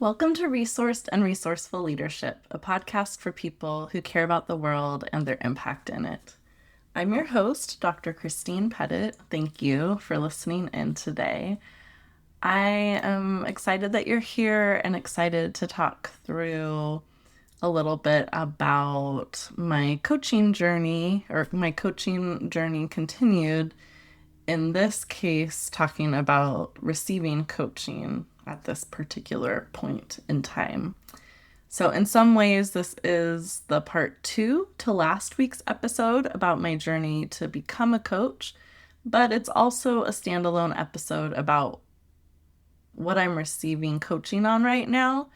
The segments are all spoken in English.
Welcome to Resourced and Resourceful Leadership, a podcast for people who care about the world and their impact in it. I'm your host, Dr. Christine Pettit. Thank you for listening in today. I am excited that you're here and excited to talk through a little bit about my coaching journey, or my coaching journey continued. In this case, talking about receiving coaching at this particular point in time. So in some ways, this is the part 2 to last week's episode about my journey to become a coach, but it's also a standalone episode about what I'm receiving coaching on right now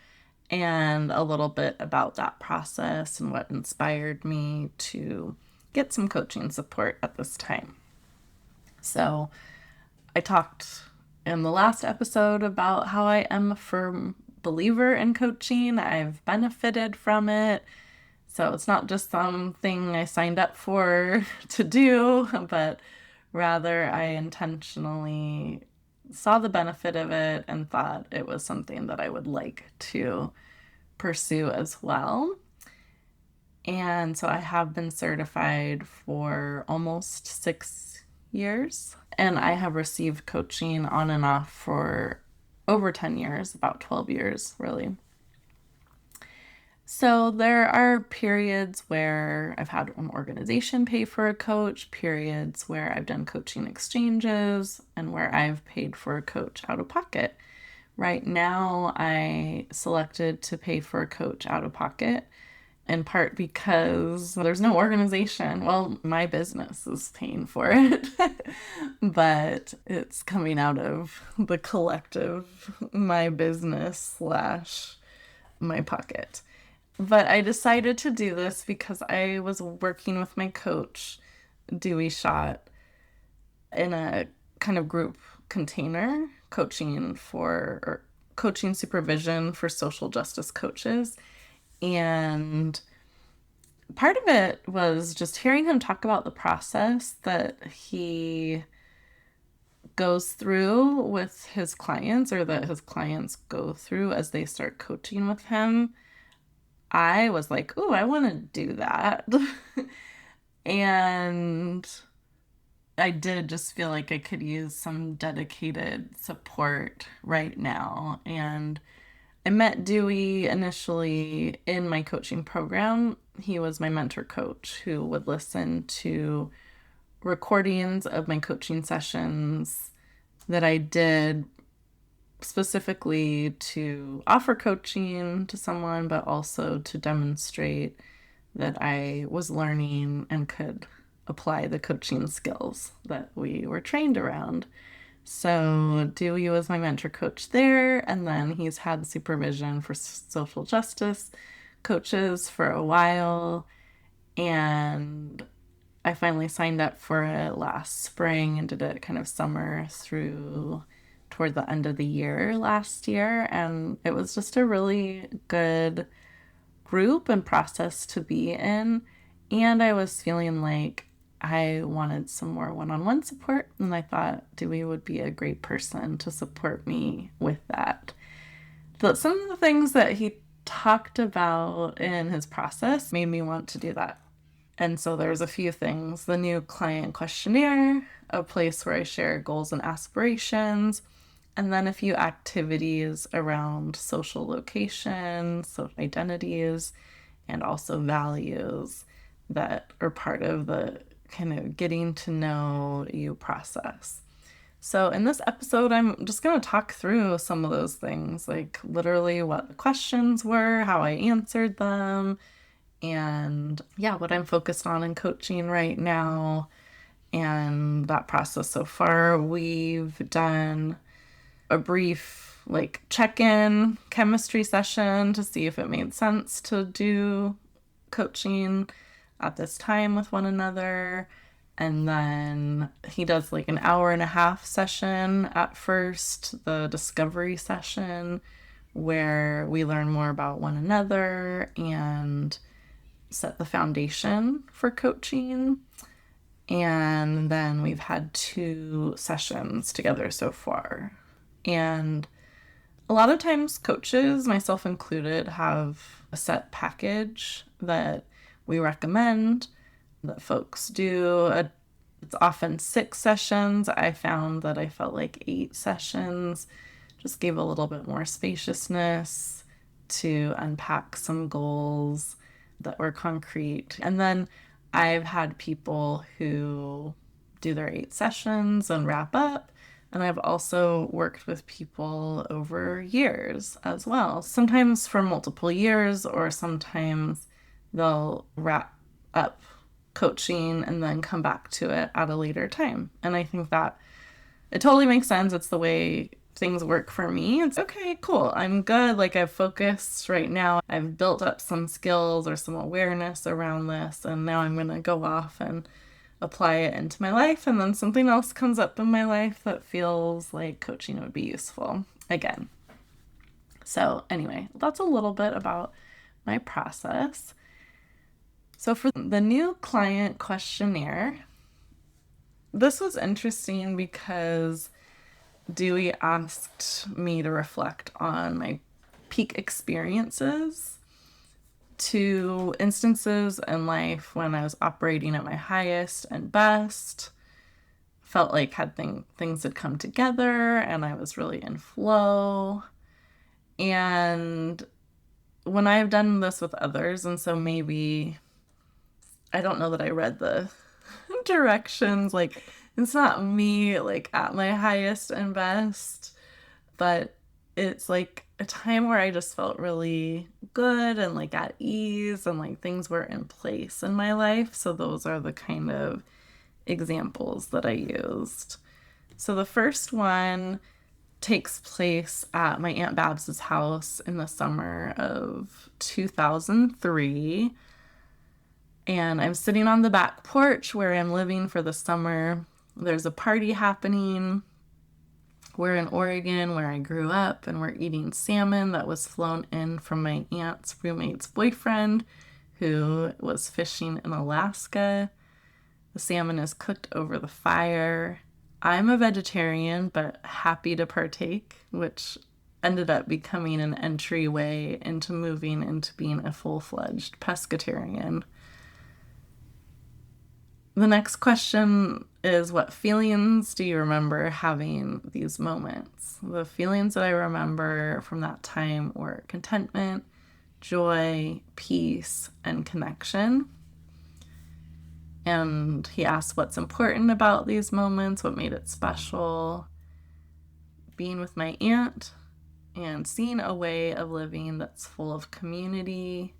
and a little bit about that process and what inspired me to get some coaching support at this time. So I talked in the last episode about how I am a firm believer in coaching. I've benefited from it. So it's not just something I signed up for to do, but rather I intentionally saw the benefit of it and thought it was something that I would like to pursue as well. And so I have been certified for almost 6 years, and I have received coaching on and off for over 10 years, about 12 years, really. So there are periods where I've had an organization pay for a coach, periods where I've done coaching exchanges, and where I've paid for a coach out of pocket. Right now, I selected to pay for a coach out of pocket, in part because there's no organization. Well, my business is paying for it, but it's coming out of the collective, my business / my pocket. But I decided to do this because I was working with my coach, Dewey Schott, in a kind of group container, coaching supervision for social justice coaches. And part of it was just hearing him talk about the process that he goes through with his clients, or that his clients go through as they start coaching with him. I was like, "Ooh, I want to do that." And I did just feel like I could use some dedicated support right now. And I met Dewey initially in my coaching program. He was my mentor coach who would listen to recordings of my coaching sessions that I did specifically to offer coaching to someone, but also to demonstrate that I was learning and could apply the coaching skills that we were trained around. So Dewey was my mentor coach there, and then he's had supervision for social justice coaches for a while, and I finally signed up for it last spring and did it kind of summer through toward the end of the year last year, and it was just a really good group and process to be in, and I was feeling like I wanted some more one-on-one support, and I thought Dewey would be a great person to support me with that. But some of the things that he talked about in his process made me want to do that. And so there's a few things: the new client questionnaire, a place where I share goals and aspirations, and then a few activities around social location, social identities, and also values that are part of the kind of getting to know you process. So in this episode, I'm just going to talk through some of those things, like literally what the questions were, how I answered them, and what I'm focused on in coaching right now, and that process so far. We've done a brief check-in chemistry session to see if it made sense to do coaching at this time with one another. And then he does an hour and a half session at first, the discovery session, where we learn more about one another and set the foundation for coaching. And then we've had 2 sessions together so far. And A lot of times coaches, myself included, have a set package that we recommend that folks do. It's often 6 sessions. I found that I felt like 8 sessions just gave a little bit more spaciousness to unpack some goals that were concrete. And then I've had people who do their 8 sessions and wrap up. And I've also worked with people over years as well, sometimes for multiple years, or sometimes they'll wrap up coaching and then come back to it at a later time. And I think that it totally makes sense. It's the way things work for me. It's okay, cool. I'm good. Like, I've focused right now. I've built up some skills or some awareness around this. And now I'm going to go off and apply it into my life. And then something else comes up in my life that feels like coaching would be useful again. So anyway, that's a little bit about my process. So for the new client questionnaire, this was interesting because Dewey asked me to reflect on my peak experiences, to instances in life when I was operating at my highest and best, felt like things had come together and I was really in flow. And when I've done this with others, and so maybe, I don't know that I read the directions, like, it's not me like at my highest and best, but it's like a time where I just felt really good and like at ease and like things were in place in my life. So those are the kind of examples that I used. So the first one takes place at my Aunt Babs's house in the summer of 2003. And I'm sitting on the back porch where I'm living for the summer. There's a party happening. We're in Oregon, where I grew up, and we're eating salmon that was flown in from my aunt's roommate's boyfriend, who was fishing in Alaska. The salmon is cooked over the fire. I'm a vegetarian, but happy to partake, which ended up becoming an entryway into moving into being a full-fledged pescatarian. The next question is, what feelings do you remember having these moments? The feelings that I remember from that time were contentment, joy, peace, and connection. And he asked what's important about these moments, what made it special. Being with my aunt and seeing a way of living that's full of community,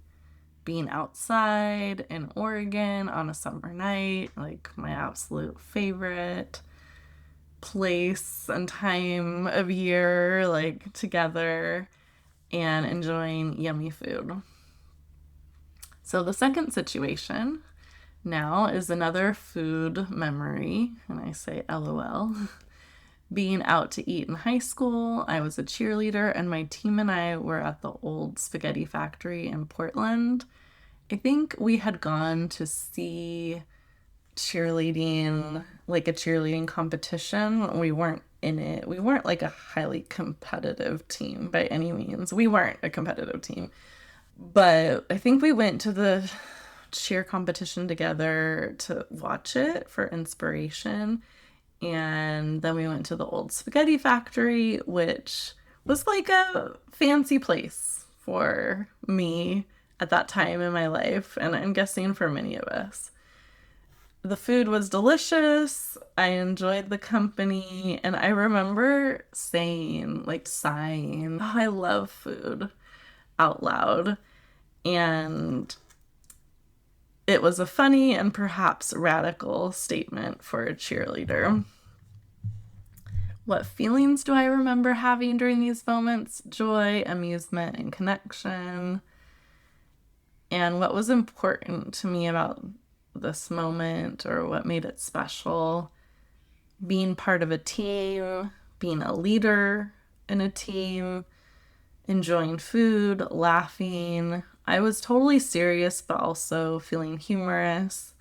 being outside in Oregon on a summer night, like my absolute favorite place and time of year, like together, and enjoying yummy food. So the second situation now is another food memory, and I say LOL. Being out to eat in high school, I was a cheerleader, and my team and I were at the old spaghetti factory in Portland. I think we had gone to see cheerleading, like a cheerleading competition. We weren't in it. We weren't like a highly competitive team by any means. We weren't a competitive team. But I think we went to the cheer competition together to watch it for inspiration. And then we went to the old spaghetti factory, which was like a fancy place for me at that time in my life, and I'm guessing for many of us. The food was delicious. I enjoyed the company, and I remember saying, like sighing, oh, I love food out loud. And it was a funny and perhaps radical statement for a cheerleader. What feelings do I remember having during these moments? Joy, amusement, and connection. And what was important to me about this moment, or what made it special? Being part of a team, being a leader in a team, enjoying food, laughing. I was totally serious, but also feeling humorous.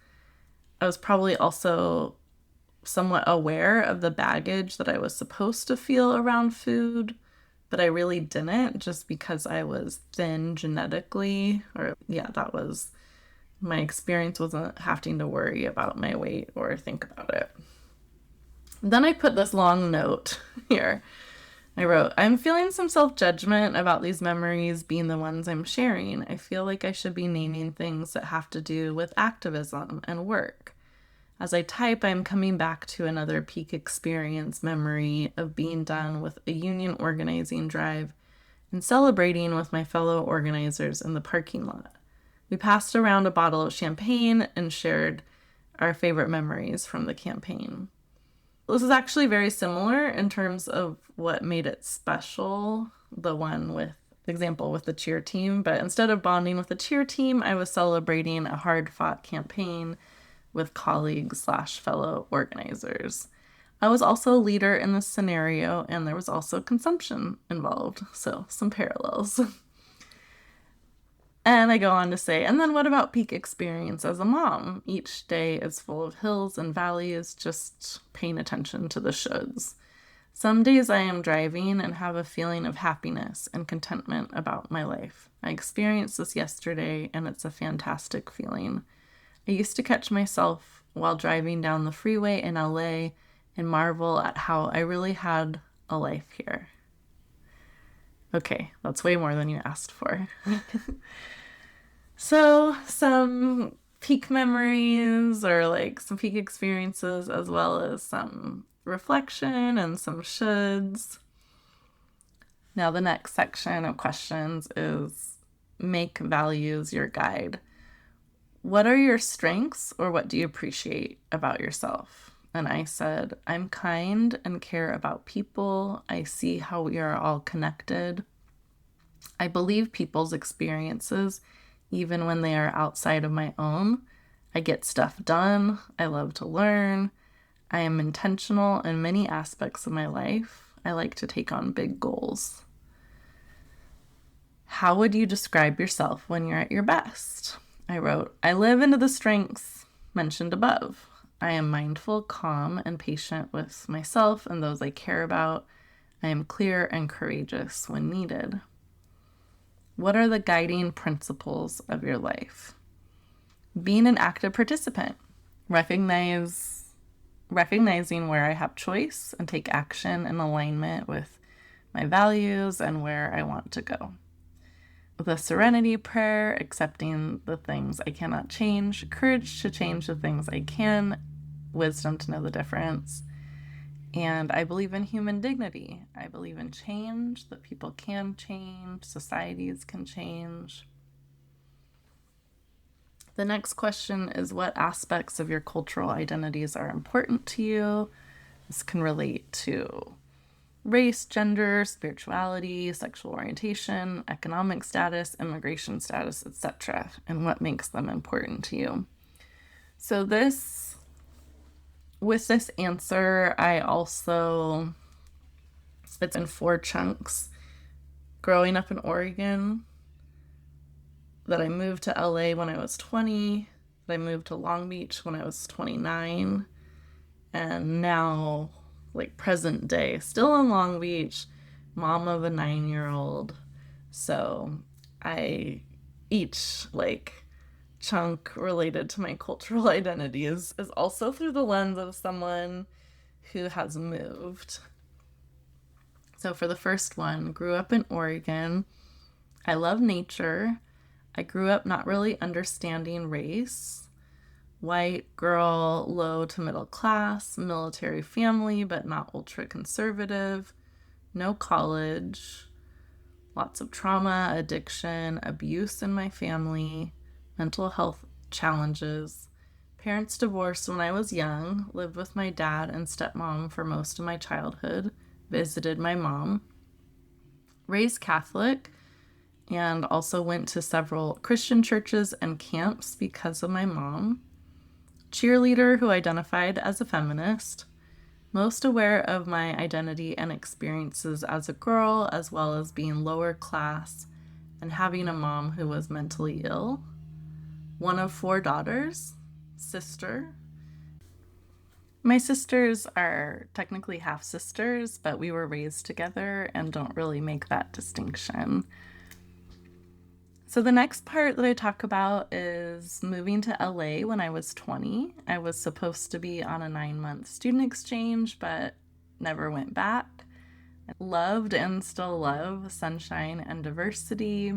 I was probably also somewhat aware of the baggage that I was supposed to feel around food, but I really didn't, just because I was thin genetically, or yeah, that was my experience. Wasn't having to worry about my weight or think about it. Then I put this long note here. I wrote, I'm feeling some self-judgment about these memories being the ones I'm sharing. I feel like I should be naming things that have to do with activism and work. As I type, I'm coming back to another peak experience memory of being done with a union organizing drive and celebrating with my fellow organizers in the parking lot. We passed around a bottle of champagne and shared our favorite memories from the campaign. This is actually very similar in terms of what made it special, the one with the example with the cheer team, but instead of bonding with the cheer team, I was celebrating a hard-fought campaign with colleagues / fellow organizers. I was also a leader in this scenario, and there was also consumption involved, so some parallels. And I go on to say, and then what about peak experience as a mom? Each day is full of hills and valleys, just paying attention to the shoulds. Some days I am driving and have a feeling of happiness and contentment about my life. I experienced this yesterday, and it's a fantastic feeling. I used to catch myself while driving down the freeway in LA and marvel at how I really had a life here. Okay, that's way more than you asked for. So, some peak memories or like some peak experiences, as well as some reflection and some shoulds. Now, the next section of questions is make values your guide. What are your strengths, or what do you appreciate about yourself? And I said, I'm kind and care about people. I see how we are all connected. I believe people's experiences, even when they are outside of my own. I get stuff done. I love to learn. I am intentional in many aspects of my life. I like to take on big goals. How would you describe yourself when you're at your best? I wrote, I live into the strengths mentioned above. I am mindful, calm, and patient with myself and those I care about. I am clear and courageous when needed. What are the guiding principles of your life? Being an active participant. Recognizing where I have choice and take action in alignment with my values and where I want to go. The serenity prayer, accepting the things I cannot change, courage to change the things I can, wisdom to know the difference. And I believe in human dignity. I believe in change, that people can change, societies can change. The next question is, what aspects of your cultural identities are important to you? This can relate to race, gender, spirituality, sexual orientation, economic status, immigration status, etc., and what makes them important to you. So with this answer, I also, it's in 4 chunks. Growing up in Oregon, that I moved to LA when I was 20, that I moved to Long Beach when I was 29, and now, like present day, still in Long Beach, mom of a 9-year-old. So each chunk related to my cultural identity is also through the lens of someone who has moved. So for the first one, grew up in Oregon. I love nature. I grew up not really understanding race. White girl, low to middle class, military family, but not ultra conservative. No college. Lots of trauma, addiction, abuse in my family. Mental health challenges. Parents divorced when I was young, lived with my dad and stepmom for most of my childhood, visited my mom. Raised Catholic, and also went to several Christian churches and camps because of my mom. Cheerleader who identified as a feminist. Most aware of my identity and experiences as a girl, as well as being lower class and having a mom who was mentally ill. One of 4 daughters, sister. My sisters are technically half sisters, but we were raised together and don't really make that distinction. So the next part that I talk about is moving to LA when I was 20. I was supposed to be on a 9-month student exchange, but never went back. I loved and still love sunshine and diversity.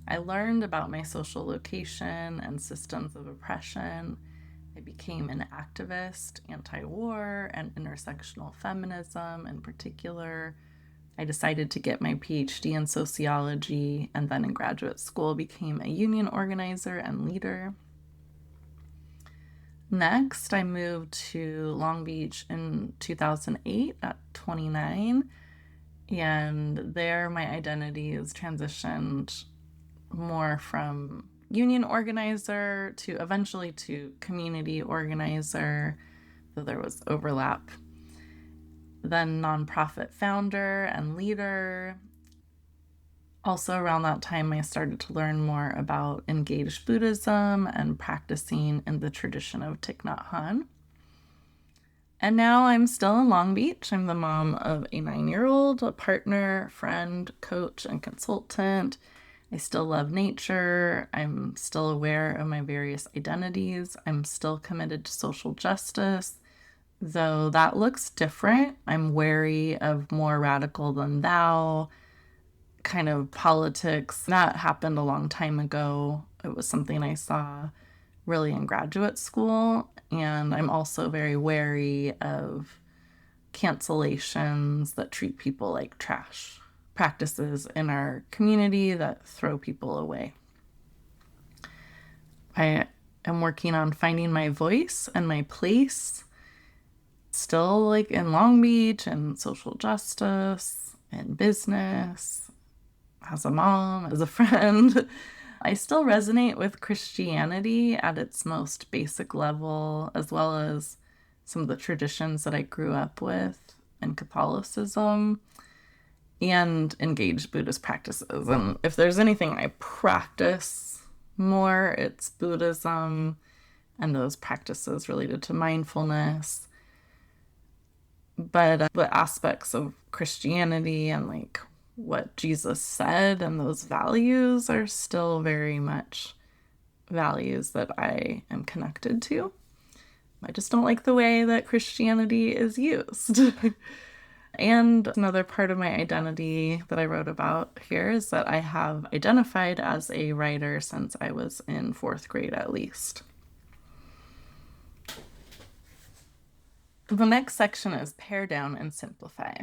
I learned about my social location and systems of oppression. I became an activist, anti-war, and intersectional feminism in particular. I decided to get my PhD in sociology, and then in graduate school became a union organizer and leader. Next, I moved to Long Beach in 2008 at 29, and there my identity is transitioned more from union organizer to eventually to community organizer, though there was overlap. Then nonprofit founder and leader. Also around that time, I started to learn more about engaged Buddhism and practicing in the tradition of Thich Nhat Hanh. And now I'm still in Long Beach. I'm the mom of a 9-year-old, a partner, friend, coach, and consultant. I still love nature. I'm still aware of my various identities. I'm still committed to social justice, though that looks different. I'm wary of more radical than thou kind of politics. That happened a long time ago. It was something I saw really in graduate school. And I'm also very wary of cancellations that treat people like trash, practices in our community that throw people away. I am working on finding my voice and my place, still like in Long Beach and social justice and business, as a mom, as a friend. I still resonate with Christianity at its most basic level, as well as some of the traditions that I grew up with and Catholicism and engaged Buddhist practices. And if there's anything I practice more, it's Buddhism and those practices related to mindfulness. But the aspects of Christianity and like what Jesus said and those values are still very much values that I am connected to. I just don't like the way that Christianity is used. And another part of my identity that I wrote about here is that I have identified as a writer since I was in 4th grade at least. The next section is pare down and simplify.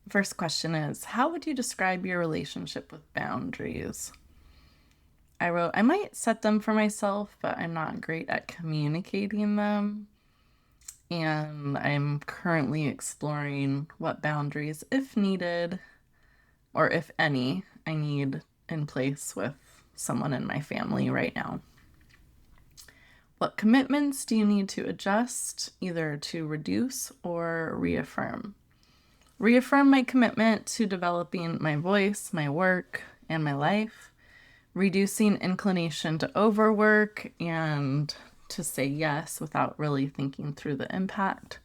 First question is, how would you describe your relationship with boundaries? I wrote, I might set them for myself, but I'm not great at communicating them. And I'm currently exploring what boundaries, if needed, or if any, I need in place with someone in my family right now. What commitments do you need to adjust, either to reduce or reaffirm? Reaffirm my commitment to developing my voice, my work, and my life. Reducing inclination to overwork and to say yes without really thinking through the impact.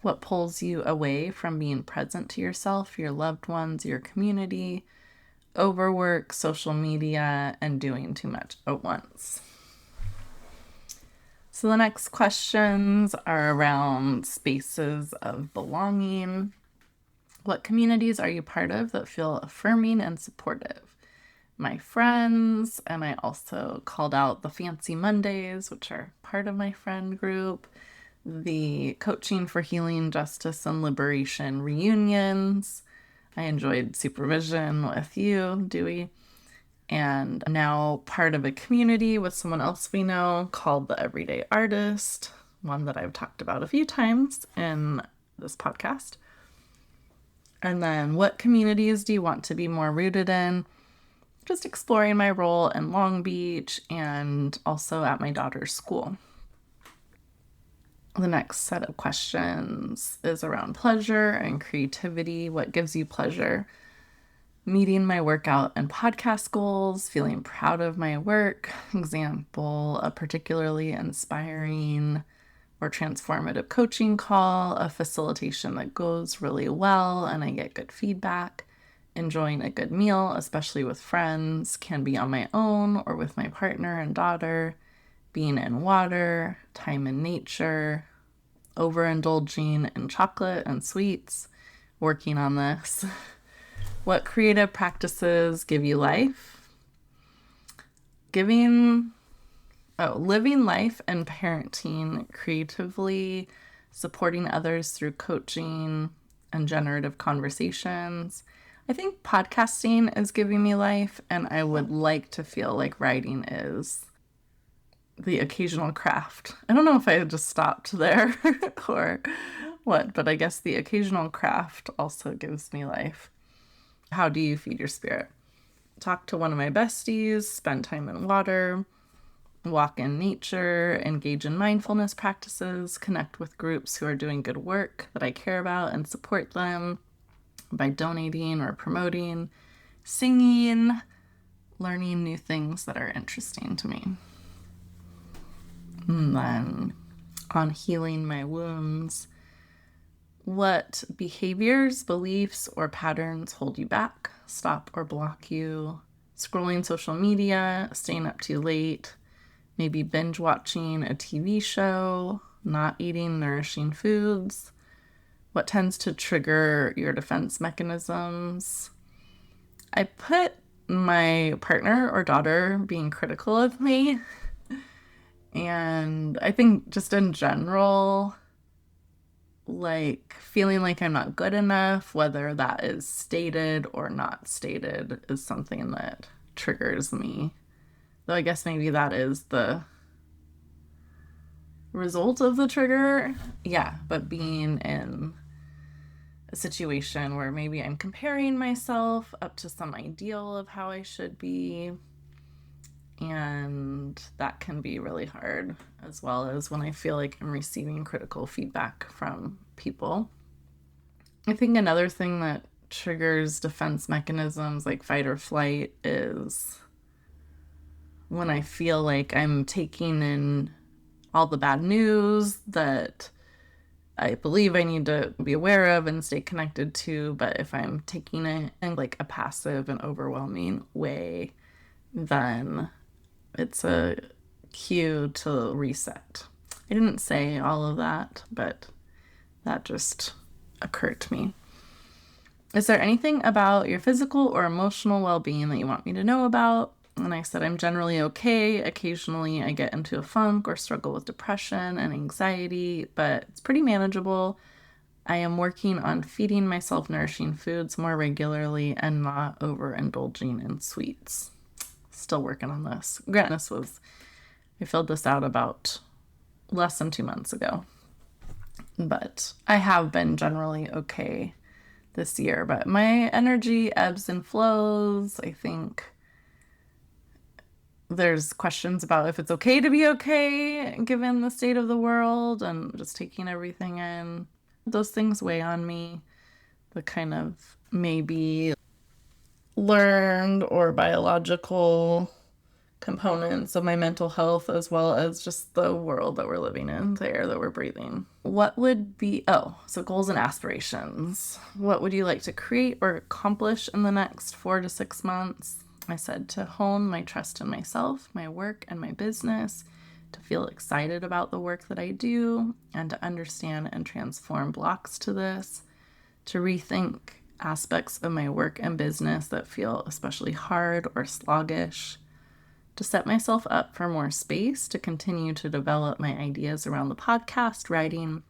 What pulls you away from being present to yourself, your loved ones, your community? Overwork, social media, and doing too much at once. So the next questions are around spaces of belonging. What communities are you part of that feel affirming and supportive? My friends, and I also called out the Fancy Mondays, which are part of my friend group, the Coaching for Healing, Justice, and Liberation reunions. I enjoyed supervision with you, Dewey, and now part of a community with someone else we know called The Everyday Artist, one that I've talked about a few times in this podcast. And then what communities do you want to be more rooted in? Just exploring my role in Long Beach and also at my daughter's school. The next set of questions is around pleasure and creativity. What gives you pleasure? Meeting my workout and podcast goals, feeling proud of my work. Example, a particularly inspiring or transformative coaching call, a facilitation that goes really well and I get good feedback, enjoying a good meal, especially with friends, can be on my own or with my partner and daughter, being in water, time in nature, overindulging in chocolate and sweets, working on this. What creative practices give you life? Living life and parenting creatively, supporting others through coaching and generative conversations. I think podcasting is giving me life, and I would like to feel like writing is. The occasional craft. I don't know if I just stopped there or what, but I guess the occasional craft also gives me life. How do you feed your spirit? Talk to one of my besties, spend time in water, walk in nature, engage in mindfulness practices, connect with groups who are doing good work that I care about and support them by donating or promoting, singing, learning new things that are interesting to me. And then on healing my wounds, what behaviors, beliefs, or patterns hold you back, stop or block you? Scrolling social media, staying up too late, maybe binge watching a TV show, not eating nourishing foods. What tends to trigger your defense mechanisms? I put my partner or daughter being critical of me. And I think just in general, like feeling like I'm not good enough, whether that is stated or not stated, is something that triggers me. Though I guess maybe that is the result of the trigger. Yeah, but being in a situation where maybe I'm comparing myself up to some ideal of how I should be. And that can be really hard, as well as when I feel like I'm receiving critical feedback from people. I think another thing that triggers defense mechanisms like fight or flight is when I feel like I'm taking in all the bad news that I believe I need to be aware of and stay connected to, but if I'm taking it in like a passive and overwhelming way, then it's a cue to reset. I didn't say all of that, but that just occurred to me. Is there anything about your physical or emotional well-being that you want me to know about? And I said, I'm generally okay. Occasionally I get into a funk or struggle with depression and anxiety, but it's pretty manageable. I am working on feeding myself nourishing foods more regularly and not overindulging in sweets. Still working on this. Granted, I filled this out about less than 2 months ago. But I have been generally okay this year. But my energy ebbs and flows. I think there's questions about if it's okay to be okay given the state of the world and just taking everything in. Those things weigh on me. The kind of maybe learned or biological components of my mental health, as well as just the world that we're living in, the air that we're breathing. What would be, so goals and aspirations. What would you like to create or accomplish in the next 4 to 6 months? I said to hone my trust in myself, my work, and my business, to feel excited about the work that I do, and to understand and transform blocks to this, to rethink aspects of my work and business that feel especially hard or sluggish, to set myself up for more space to continue to develop my ideas around the podcast, writing,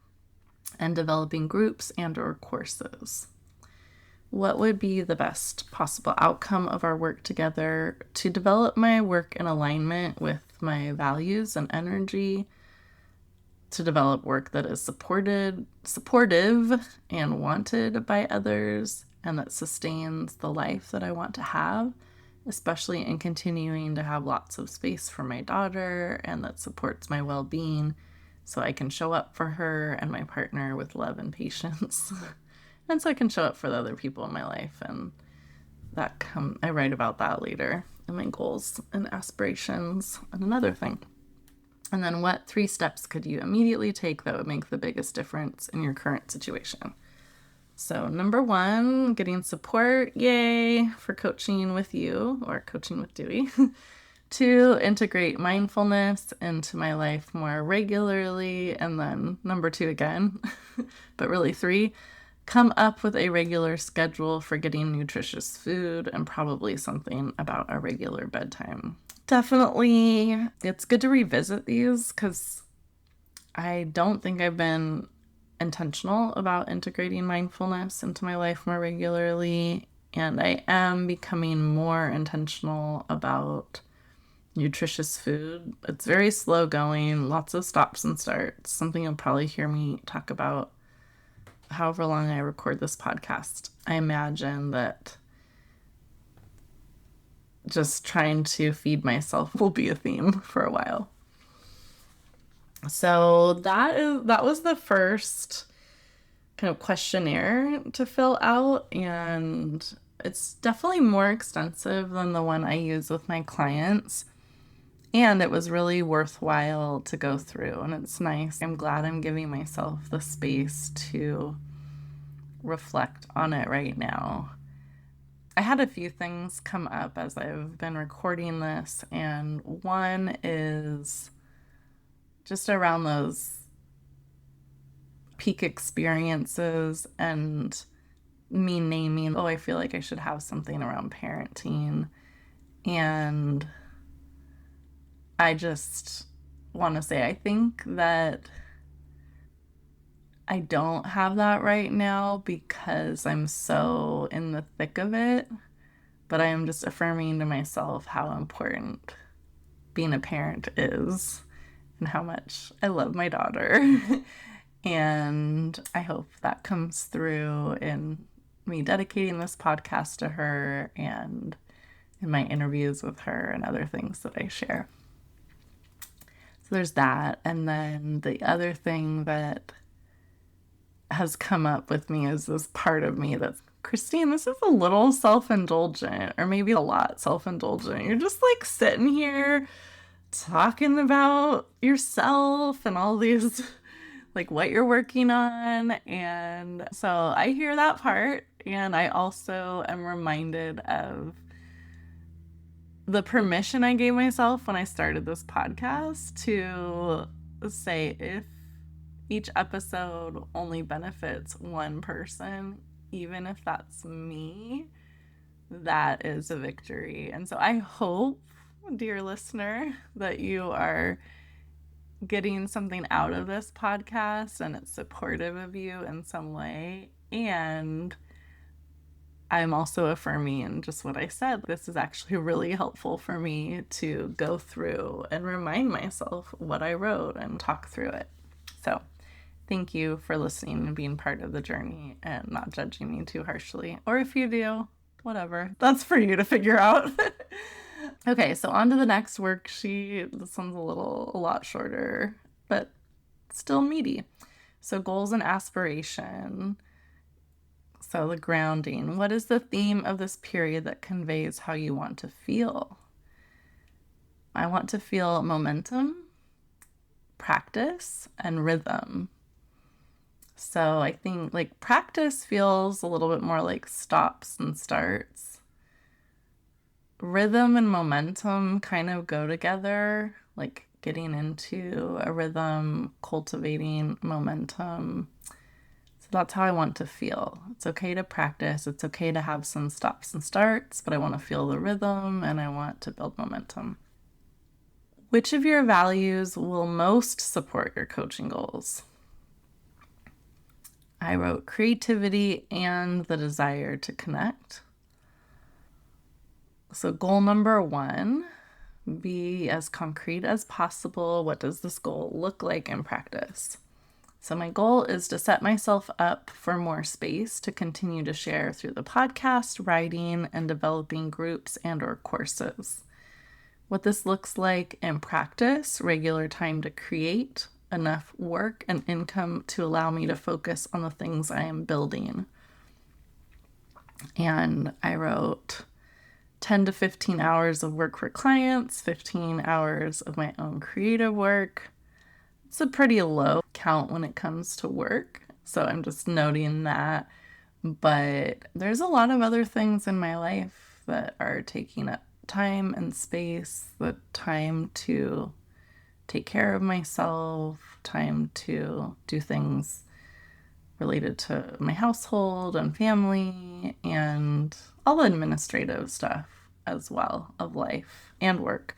and developing groups and or courses. What would be the best possible outcome of our work together? To develop my work in alignment with my values and energy, to develop work that is supportive and wanted by others, and that sustains the life that I want to have, especially in continuing to have lots of space for my daughter, and that supports my well-being so I can show up for her and my partner with love and patience. And so I can show up for the other people in my life, and I write about that later in my goals and aspirations. And another thing, And then what 3 steps could you immediately take that would make the biggest difference in your current situation? So number 1, getting support, yay, for coaching with you or coaching with Dewey. 2, integrate mindfulness into my life more regularly. And then number 2 again, but really 3, come up with a regular schedule for getting nutritious food and probably something about a regular bedtime. Definitely, it's good to revisit these because I don't think I've been intentional about integrating mindfulness into my life more regularly. And I am becoming more intentional about nutritious food. It's very slow going, lots of stops and starts, something you'll probably hear me talk about however long I record this podcast. I imagine that just trying to feed myself will be a theme for a while. So that was the first kind of questionnaire to fill out, and it's definitely more extensive than the one I use with my clients. And it was really worthwhile to go through, and it's nice. I'm glad I'm giving myself the space to reflect on it right now. I had a few things come up as I've been recording this, and one is just around those peak experiences and me naming, I feel like I should have something around parenting. And I just want to say, I think that I don't have that right now because I'm so in the thick of it, but I am just affirming to myself how important being a parent is and how much I love my daughter. And I hope that comes through in me dedicating this podcast to her and in my interviews with her and other things that I share. So there's that. And then the other thing that has come up with me is this part of me that's, Christine, this is a little self-indulgent, or maybe a lot self-indulgent. You're just like sitting here talking about yourself and all these, like what you're working on. And so I hear that part. And I also am reminded of the permission I gave myself when I started this podcast to say, if each episode only benefits one person, even if that's me, that is a victory. And so I hope, dear listener, that you are getting something out of this podcast and it's supportive of you in some way. And I'm also affirming just what I said. This is actually really helpful for me to go through and remind myself what I wrote and talk through it. So thank you for listening and being part of the journey and not judging me too harshly. Or if you do, whatever. That's for you to figure out. Okay, so on to the next worksheet. This one's a lot shorter, but still meaty. So goals and aspiration. So the grounding. What is the theme of this period that conveys how you want to feel? I want to feel momentum, practice, and rhythm. So I think like practice feels a little bit more like stops and starts. Rhythm and momentum kind of go together, like getting into a rhythm, cultivating momentum. So that's how I want to feel. It's okay to practice. It's okay to have some stops and starts, but I want to feel the rhythm and I want to build momentum. Which of your values will most support your coaching goals? I wrote creativity and the desire to connect. So goal number 1, be as concrete as possible. What does this goal look like in practice? So my goal is to set myself up for more space to continue to share through the podcast, writing, and developing groups and/or courses. What this looks like in practice, regular time to create, enough work and income to allow me to focus on the things I am building. And I wrote 10 to 15 hours of work for clients, 15 hours of my own creative work. It's a pretty low count when it comes to work, so I'm just noting that. But there's a lot of other things in my life that are taking up time and space, the time to take care of myself, time to do things related to my household and family and all the administrative stuff as well of life and work.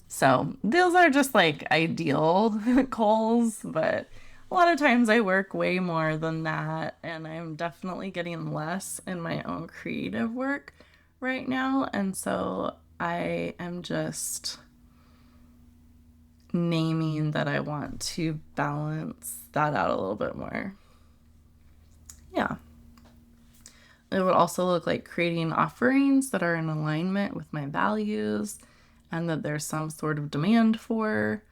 So those are just like ideal goals, but a lot of times I work way more than that, and I'm definitely getting less in my own creative work right now. And so I am just naming that I want to balance that out a little bit more. Yeah. It would also look like creating offerings that are in alignment with my values and that there's some sort of demand for.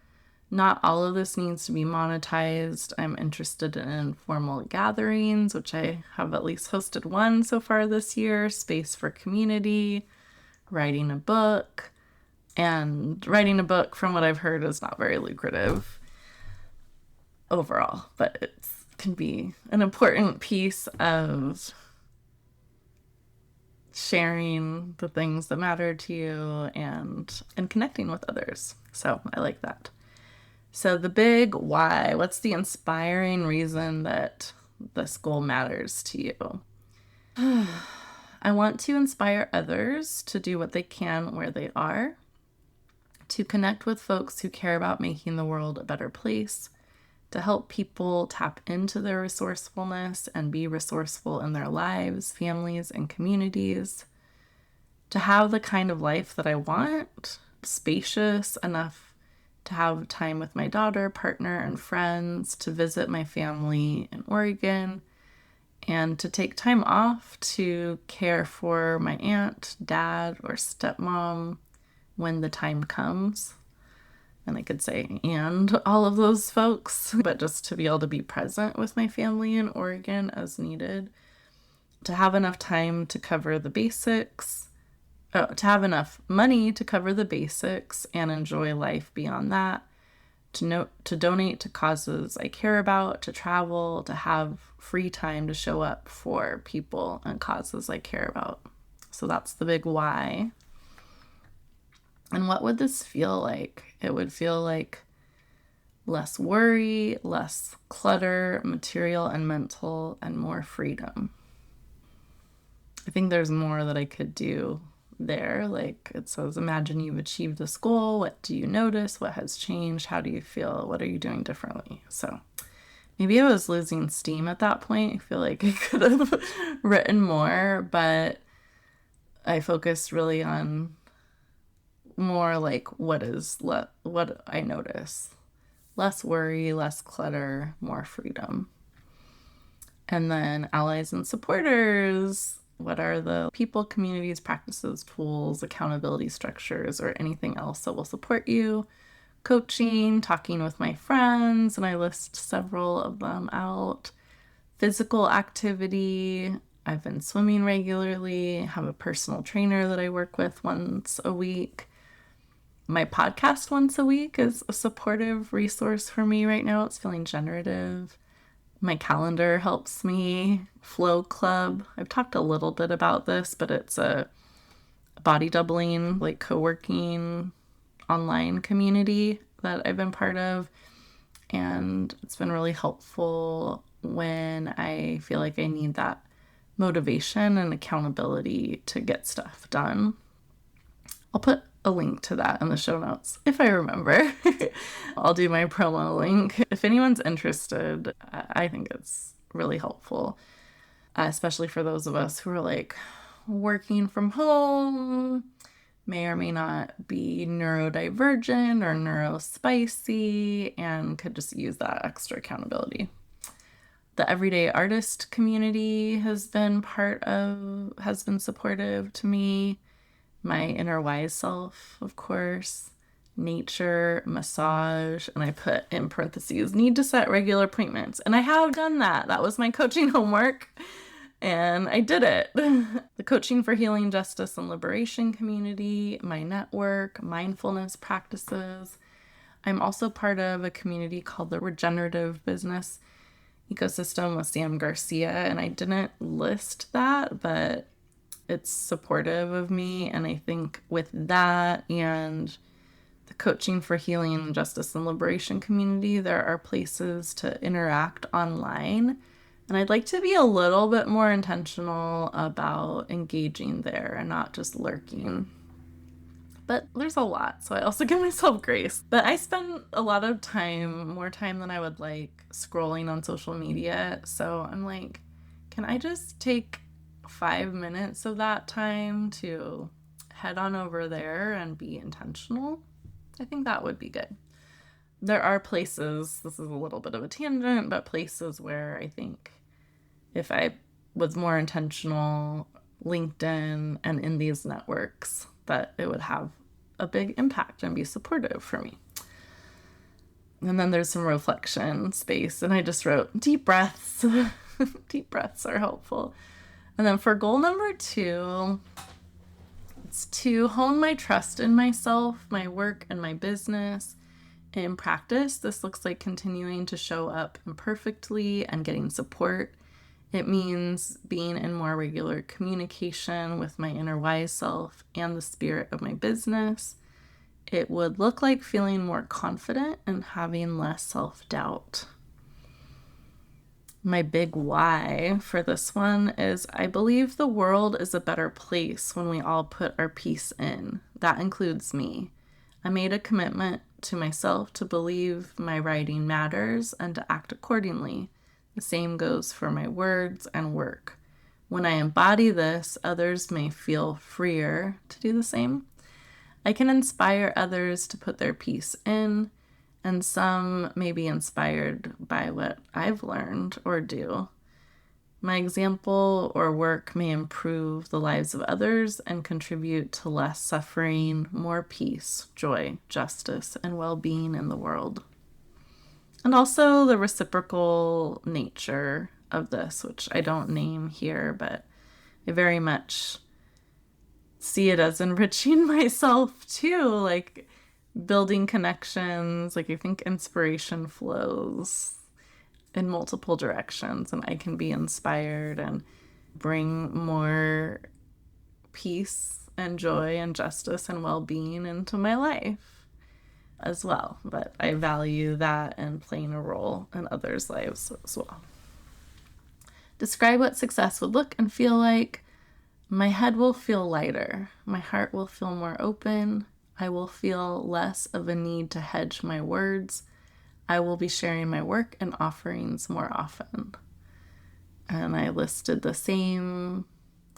Not all of this needs to be monetized. I'm interested in informal gatherings, which I have at least hosted one so far this year, space for community, writing a book. And writing a book, from what I've heard, is not very lucrative overall, but it can be an important piece of sharing the things that matter to you and connecting with others. So I like that. So the big why, what's the inspiring reason that this goal matters to you? I want to inspire others to do what they can where they are, to connect with folks who care about making the world a better place, to help people tap into their resourcefulness and be resourceful in their lives, families, and communities, to have the kind of life that I want, spacious enough to have time with my daughter, partner, and friends, to visit my family in Oregon, and to take time off to care for my aunt, dad, or stepmom when the time comes. And I could say, and all of those folks, but just to be able to be present with my family in Oregon as needed, to have enough time to cover the basics, to have enough money to cover the basics and enjoy life beyond that, to donate to causes I care about, to travel, to have free time to show up for people and causes I care about. So that's the big why. And what would this feel like? It would feel like less worry, less clutter, material and mental, and more freedom. I think there's more that I could do there. Like it says, imagine you've achieved this goal. What do you notice? What has changed? How do you feel? What are you doing differently? So maybe I was losing steam at that point. I feel like I could have written more, but I focused really on more like what I notice. Less worry, less clutter, more freedom. And then allies and supporters. What are the people, communities, practices, tools, accountability structures, or anything else that will support you? Coaching, talking with my friends, and I list several of them out. Physical activity. I've been swimming regularly, have a personal trainer that I work with once a week. My podcast once a week is a supportive resource for me right now. It's feeling generative. My calendar helps me. Flow Club. I've talked a little bit about this, but it's a body doubling, like co-working online community that I've been part of. And it's been really helpful when I feel like I need that motivation and accountability to get stuff done. I'll put a link to that in the show notes if I remember. I'll do my promo link. If anyone's interested, I think it's really helpful, especially for those of us who are like working from home, may or may not be neurodivergent or neurospicy, and could just use that extra accountability. The Everyday Artist community has been supportive to me. My inner wise self, of course, nature, massage, and I put in parentheses, need to set regular appointments. And I have done that. That was my coaching homework. And I did it. The Coaching for Healing, Justice, and Liberation community, my network, mindfulness practices. I'm also part of a community called the Regenerative Business Ecosystem with Sam Garcia, and I didn't list that, but it's supportive of me. And I think with that and the Coaching for Healing, Justice, and Liberation community, there are places to interact online. And I'd like to be a little bit more intentional about engaging there and not just lurking. But there's a lot, so I also give myself grace. But I spend a lot of time, more time than I would like, scrolling on social media. So I'm like, can I just take 5 minutes of that time to head on over there and be intentional? I think that would be good. There are places, this is a little bit of a tangent, but places where I think if I was more intentional, LinkedIn and in these networks, that it would have a big impact and be supportive for me. And then there's some reflection space, and I just wrote deep breaths. Deep breaths are helpful. And then for goal number 2, it's to hone my trust in myself, my work, and my business. In practice, this looks like continuing to show up imperfectly and getting support. It means being in more regular communication with my inner wise self and the spirit of my business. It would look like feeling more confident and having less self-doubt. My big why for this one is I believe the world is a better place when we all put our piece in. That includes me. I made a commitment to myself to believe my writing matters and to act accordingly. The same goes for my words and work. When I embody this, others may feel freer to do the same. I can inspire others to put their piece in, and some may be inspired by what I've learned or do. My example or work may improve the lives of others and contribute to less suffering, more peace, joy, justice, and well-being in the world. And also the reciprocal nature of this, which I don't name here, but I very much see it as enriching myself too, like building connections. Like I think inspiration flows in multiple directions, and I can be inspired and bring more peace and joy and justice and well-being into my life as well. But I value that and playing a role in others' lives as well. Describe what success would look and feel like. My head will feel lighter. My heart will feel more open. I will feel less of a need to hedge my words. I will be sharing my work and offerings more often. And I listed the same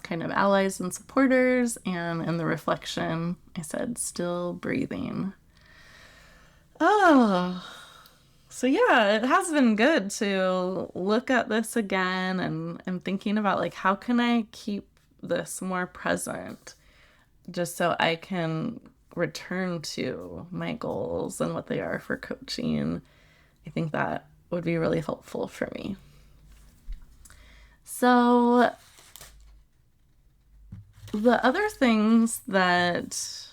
kind of allies and supporters, and in the reflection, I said, still breathing. Oh, so yeah, it has been good to look at this again and thinking about like, how can I keep this more present just so I can return to my goals and what they are for coaching. I think that would be really helpful for me. So the other things that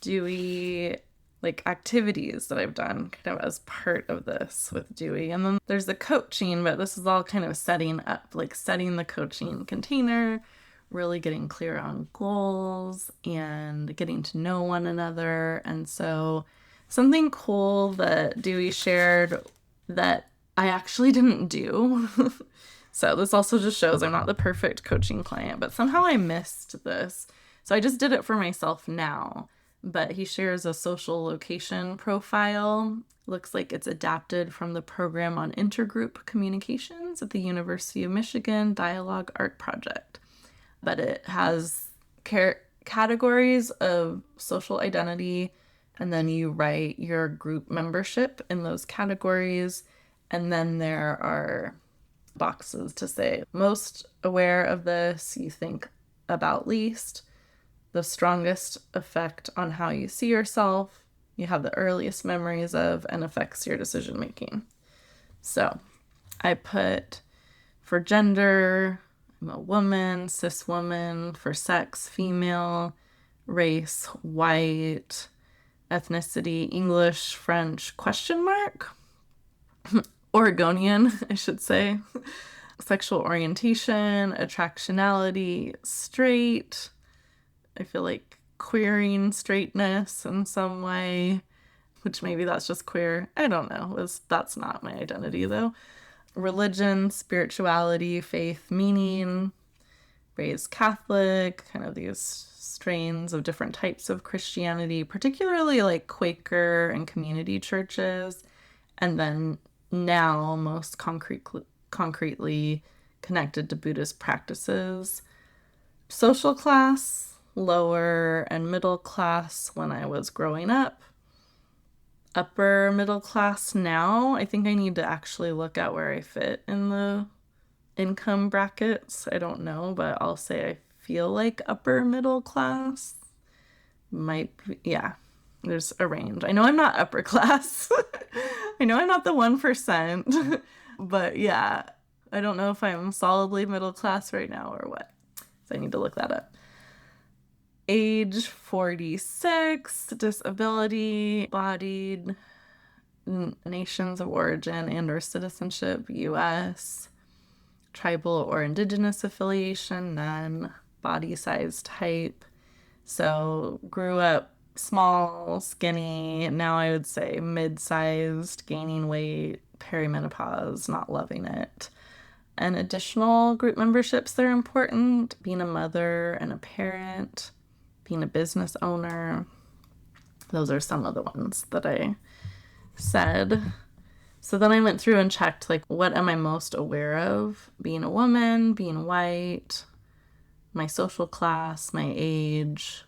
Dewey, like activities that I've done kind of as part of this with Dewey, and then there's the coaching, but this is all kind of setting up, like setting the coaching container, really getting clear on goals and getting to know one another. And so something cool that Dewey shared that I actually didn't do. So this also just shows I'm not the perfect coaching client, but somehow I missed this. So I just did it for myself now. But he shares a social location profile. Looks like it's adapted from the program on intergroup communications at the University of Michigan Dialogue Project. But it has categories of social identity, and then you write your group membership in those categories. And then there are boxes to say most aware of this, you think about least, the strongest effect on how you see yourself, you have the earliest memories of, and affects your decision making. So I put for gender, I'm a woman, cis woman, for sex, female, race, white, ethnicity, English, French, question mark, Oregonian, I should say, sexual orientation, attractionality, straight. I feel like queering straightness in some way, which maybe that's just queer. I don't know. That's not my identity though. Religion, spirituality, faith, meaning, raised Catholic, kind of these strains of different types of Christianity, particularly like Quaker and community churches, and then now most concretely connected to Buddhist practices. Social class, lower and middle class when I was growing up. Upper middle class now. I think I need to actually look at where I fit in the income brackets. I don't know, but I'll say I feel like upper middle class. Might be, yeah, there's a range. I know I'm not upper class. I know I'm not the 1%, but yeah, I don't know if I'm solidly middle class right now or what. So I need to look that up. Age 46, disability, bodied, nations of origin and or citizenship, U.S., tribal or indigenous affiliation, none, body size type. So grew up small, skinny, now I would say mid-sized, gaining weight, perimenopause, not loving it. And additional group memberships that are important, being a mother and a parent, being a business owner. Those are some of the ones that I said. So then I went through and checked, like, what am I most aware of? Being a woman, being white, my social class, my age,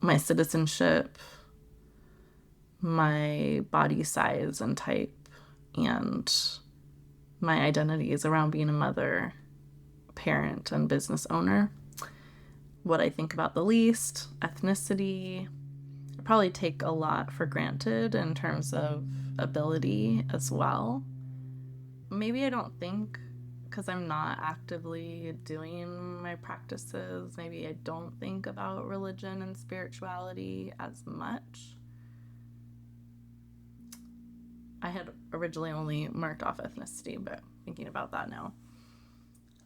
my citizenship, my body size and type, and my identities around being a mother, parent, and business owner. What I think about the least, ethnicity. I probably take a lot for granted in terms of ability as well. Maybe I don't think, because I'm not actively doing my practices, maybe I don't think about religion and spirituality as much. I had originally only marked off ethnicity, but thinking about that now.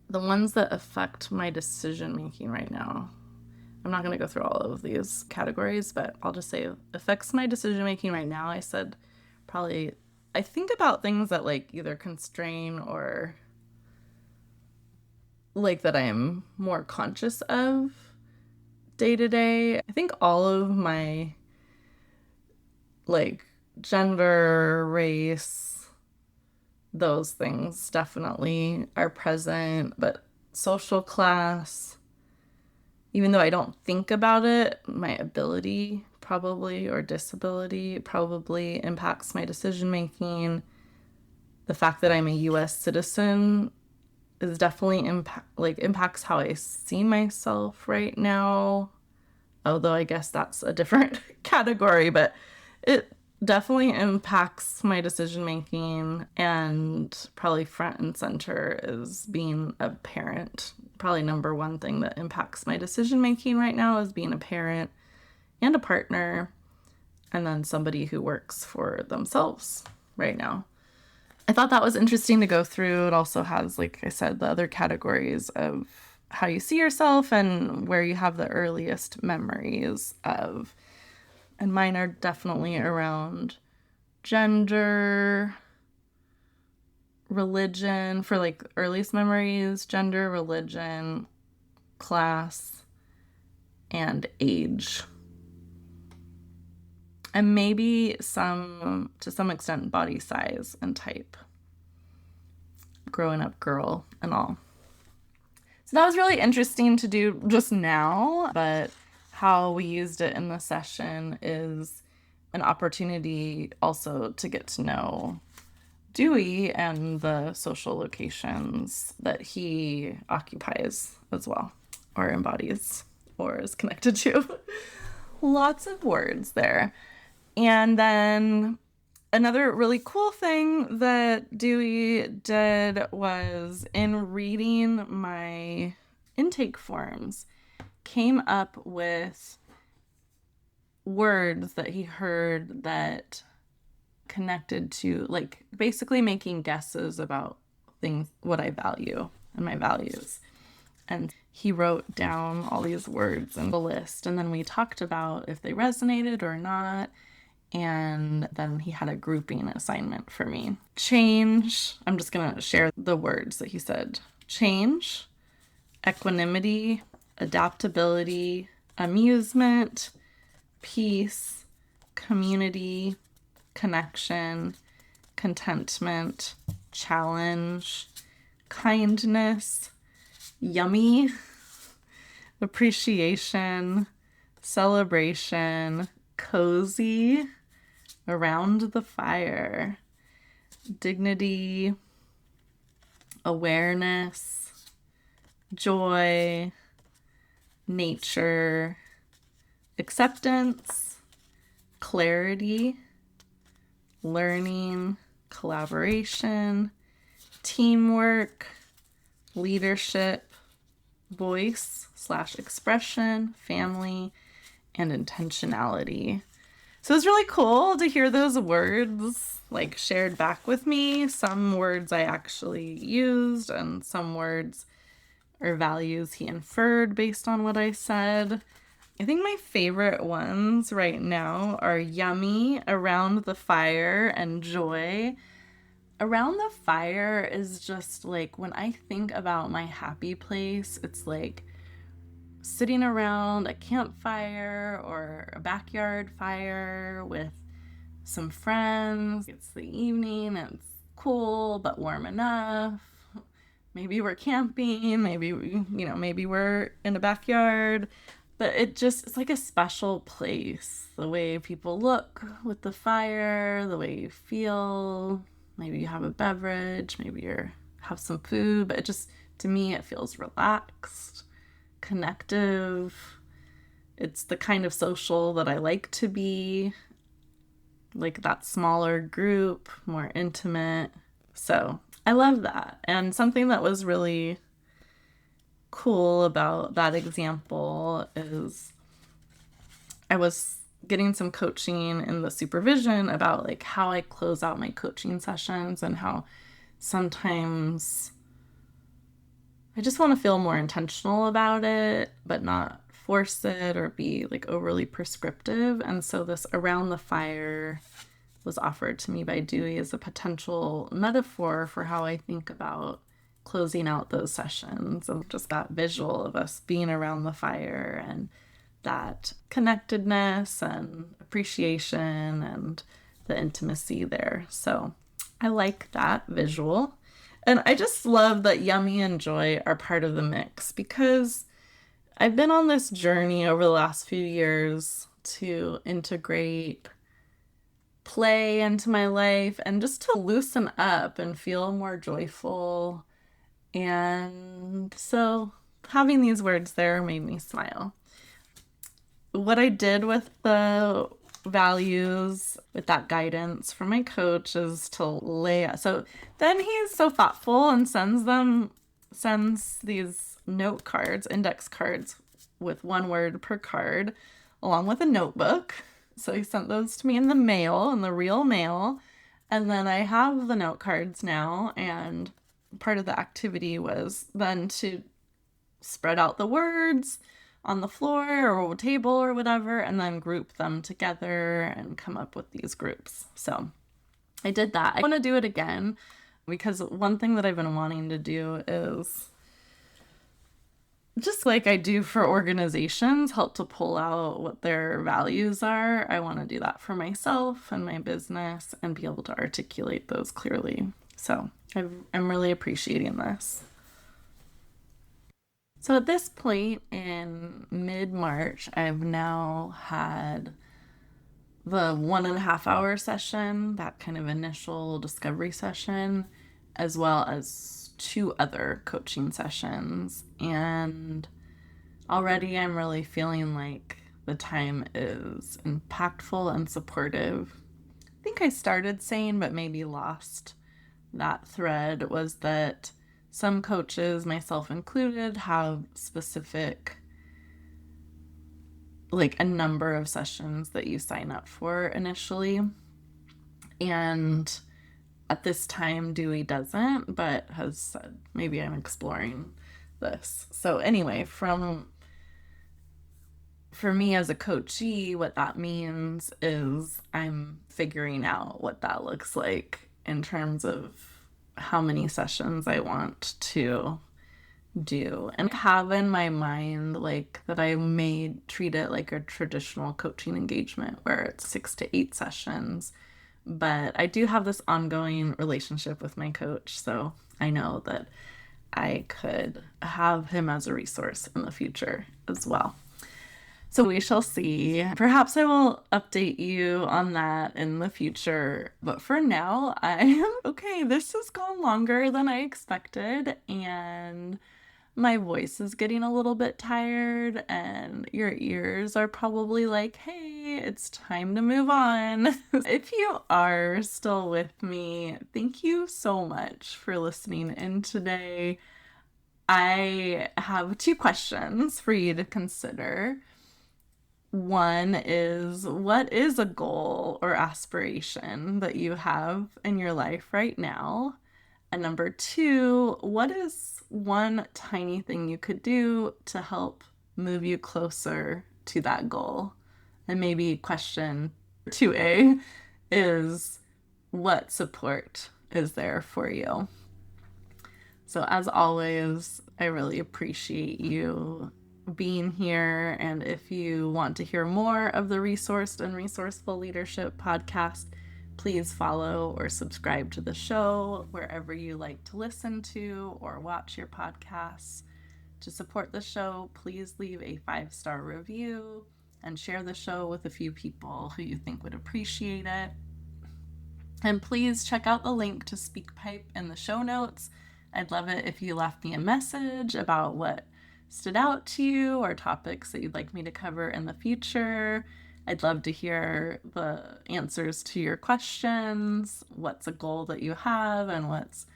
The ones that affect my decision making right now, I'm not going to go through all of these categories, but I'll just say affects my decision making right now. I said probably, I think about things that like either constrain or like that I am more conscious of day to day. I think all of my like gender, race, those things definitely are present, but social class, even though I don't think about it, my ability probably or disability probably impacts my decision making. The fact that I'm a US citizen is definitely impacts how I see myself right now. Although I guess that's a different category, but it definitely impacts my decision making, and probably front and center is being a parent. Probably number one thing that impacts my decision making right now is being a parent and a partner, and then somebody who works for themselves right now. I thought that was interesting to go through. It also has, like I said, the other categories of how you see yourself and where you have the earliest memories of. And mine are definitely around gender, religion, for like earliest memories, gender, religion, class, and age. And maybe to some extent, body size and type. Growing up girl and all. So that was really interesting to do just now, but how we used it in the session is an opportunity also to get to know Dewey and the social locations that he occupies as well, or embodies, or is connected to. Lots of words there. And then Another really cool thing that Dewey did was in reading my intake forms, came up with words that he heard that connected to, like, basically making guesses about things, what I value and my values. And he wrote down all these words in the list, and then we talked about if they resonated or not. And then he had a grouping assignment for me. Change, I'm just going to share the words that he said. Change, equanimity, adaptability, amusement, peace, community, connection, contentment, challenge, kindness, yummy, appreciation, celebration, cozy, around the fire, dignity, awareness, joy, nature, acceptance, clarity, learning, collaboration, teamwork, leadership, voice/expression, family, and intentionality. So it's really cool to hear those words like shared back with me. Some words I actually used, and some words or values he inferred based on what I said. I think my favorite ones right now are yummy, around the fire, and joy. Around the fire is just like, when I think about my happy place, it's like sitting around a campfire or a backyard fire with some friends. It's the evening, it's cool but warm enough. Maybe we're camping, maybe maybe we're in a backyard, but it's like a special place. The way people look with the fire, the way you feel. Maybe you have a beverage, maybe you have some food, but to me, it feels relaxed, connective. It's the kind of social that I like to be, like that smaller group, more intimate. So I love that. And something that was really cool about that example is I was getting some coaching in the supervision about like how I close out my coaching sessions, and how sometimes I just want to feel more intentional about it, but not force it or be like overly prescriptive. And so this around the fire was offered to me by Dewey as a potential metaphor for how I think about closing out those sessions, and just that visual of us being around the fire and that connectedness and appreciation and the intimacy there. So I like that visual. And I just love that yummy and joy are part of the mix, because I've been on this journey over the last few years to integrate play into my life and just to loosen up and feel more joyful. And so having these words there made me smile. What I did with the values, with that guidance from my coach, is to lay out. So then he's so thoughtful and sends these note cards, index cards with one word per card, along with a notebook. So he sent those to me in the mail, in the real mail. And then I have the note cards now, and part of the activity was then to spread out the words on the floor or table or whatever, and then group them together and come up with these groups. So I did that. I want to do it again, because one thing that I've been wanting to do is, just like I do for organizations, help to pull out what their values are. I want to do that for myself and my business and be able to articulate those clearly. So I'm really appreciating this. So at this point in mid-March, I've now had the 1.5 hour session, that kind of initial discovery session, as well as 2 other coaching sessions. And already I'm really feeling like the time is impactful and supportive. think I started saying, but maybe lost that thread, was that some coaches, myself included, have specific, like a number of sessions that you sign up for initially. And at this time, Dewey doesn't, but has said maybe I'm exploring this. So anyway, for me as a coachee, what that means is I'm figuring out what that looks like in terms of how many sessions I want to do, and have in my mind like that I may treat it like a traditional coaching engagement where it's 6 to 8 sessions. But I do have this ongoing relationship with my coach, so I know that I could have him as a resource in the future as well. So we shall see. Perhaps I will update you on that in the future. But for now, I am okay. This has gone longer than I expected, and my voice is getting a little bit tired, and your ears are probably like, hey, it's time to move on. If you are still with me, thank you so much for listening in today. I have 2 questions for you to consider. One is, what is a goal or aspiration that you have in your life right now? And number 2, what is one tiny thing you could do to help move you closer to that goal? And maybe question 2A is, what support is there for you? So as always, I really appreciate you being here. And if you want to hear more of the Resourced and Resourceful Leadership podcast, please follow or subscribe to the show wherever you like to listen to or watch your podcasts. To support the show, please leave a 5-star review and share the show with a few people who you think would appreciate it. And please check out the link to SpeakPipe in the show notes. I'd love it if you left me a message about what stood out to you or topics that you'd like me to cover in the future. I'd love to hear the answers to your questions. What's a goal that you have, and what's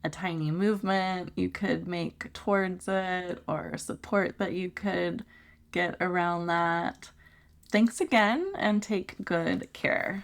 a tiny movement you could make towards it, or support that you could get around that. Thanks again, and take good care.